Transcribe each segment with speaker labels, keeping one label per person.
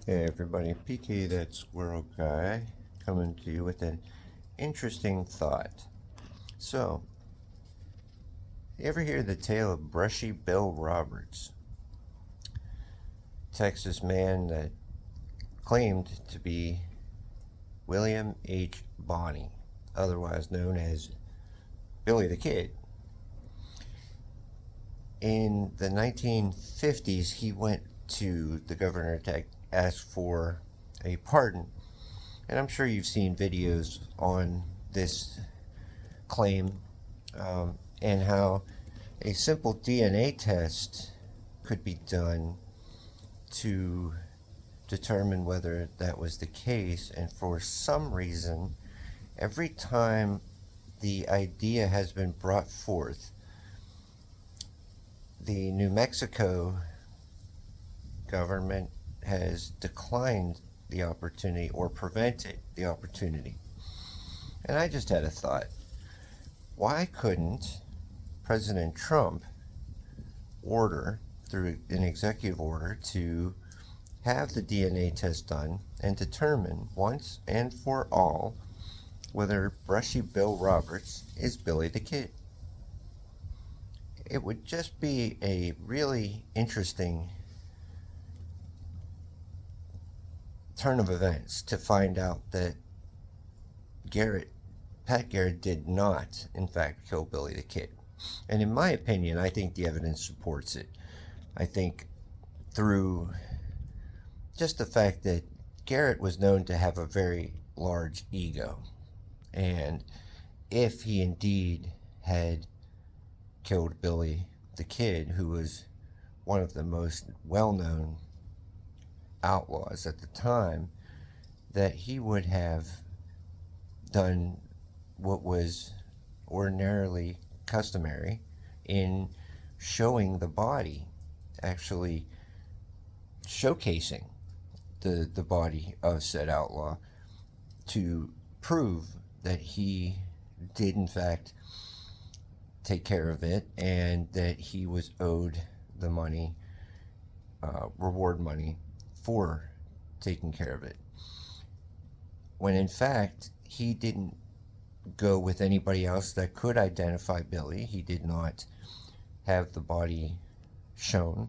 Speaker 1: Hey everybody, PK that Squirrel Guy coming to you with an interesting thought. So, you ever hear the tale of Brushy Bill Roberts, Texas man that claimed to be William H. Bonney, otherwise known as Billy the Kid? In the 1950s, he went to the governor to ask for a pardon, and I'm sure you've seen videos on this claim and how a simple DNA test could be done to determine whether that was the case. And for some reason, every time the idea has been brought forth, the New Mexico government has declined the opportunity or prevented the opportunity. And I just had a thought. Why couldn't President Trump order, through an executive order, to have the DNA test done and determine once and for all whether Brushy Bill Roberts is Billy the Kid? It would just be a really interesting turn of events to find out that Pat Garrett did not, in fact, kill Billy the Kid. And in my opinion, I think the evidence supports it. I think through just the fact that Garrett was known to have a very large ego. And if he indeed had killed Billy the Kid, who was one of the most well known outlaws at the time, that he would have done what was ordinarily customary in showing the body, actually showcasing the body of said outlaw to prove that he did in fact take care of it and that he was owed the money, reward money, for taking care of it. When in fact he didn't go with anybody else that could identify Billy. He did not have the body shown.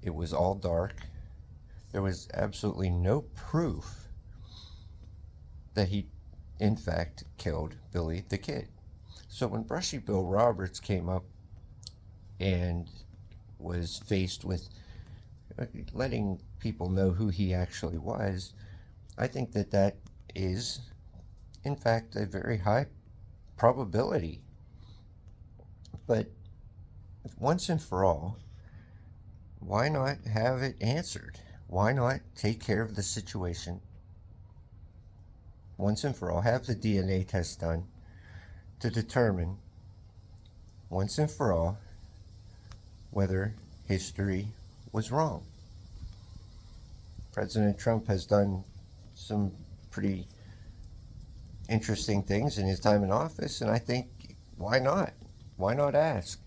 Speaker 1: It was all dark. There was absolutely no proof that he, in fact, killed Billy the Kid. So when Brushy Bill Roberts came up and was faced with letting people know who he actually was, I think that that is, in fact, a very high probability. But once and for all, why not have it answered? Why not take care of the situation once and for all? Have the DNA test done to determine once and for all whether history was wrong. President Trump has done some pretty interesting things in his time in office, and I think why not? Why not ask?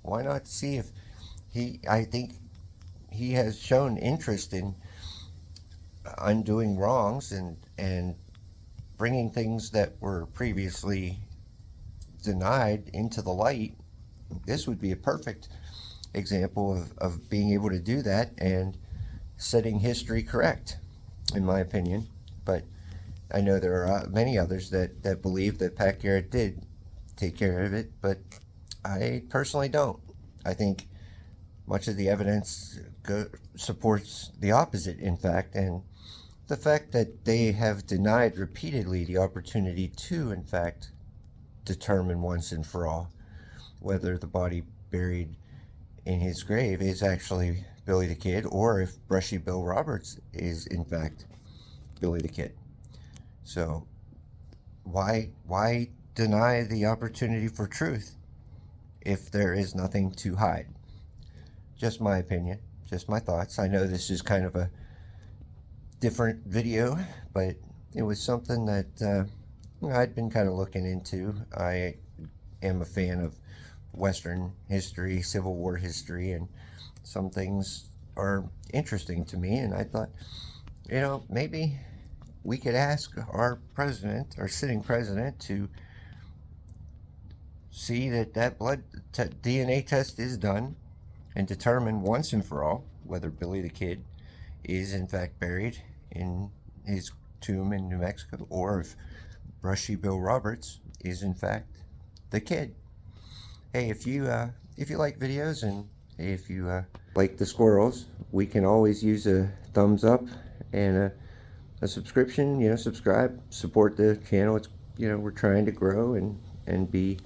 Speaker 1: Why not see if I think he has shown interest in undoing wrongs and bringing things that were previously denied into the light. This would be a perfect example of being able to do that and setting history correct, in my opinion. But I know there are many others that believe that Pat Garrett did take care of it, but I personally don't. I think much of the evidence supports the opposite, in fact, and the fact that they have denied repeatedly the opportunity to, in fact, determine once and for all whether the body buried in his grave is actually Billy the Kid or if Brushy Bill Roberts is, in fact, Billy the Kid. So why deny the opportunity for truth if there is nothing to hide? Just my opinion, just my thoughts. I know this is kind of a different video, but it was something that I'd been kind of looking into. I am a fan of Western history, Civil War history, and some things are interesting to me, and I thought, maybe we could ask our president, our sitting president, to see that blood DNA test is done and determine once and for all whether Billy the Kid is in fact buried in his tomb in New Mexico, or if Brushy Bill Roberts is in fact the kid. Hey, if you like videos, and if you like the squirrels, we can always use a thumbs up and a subscription. Subscribe, support the channel. It's we're trying to grow and be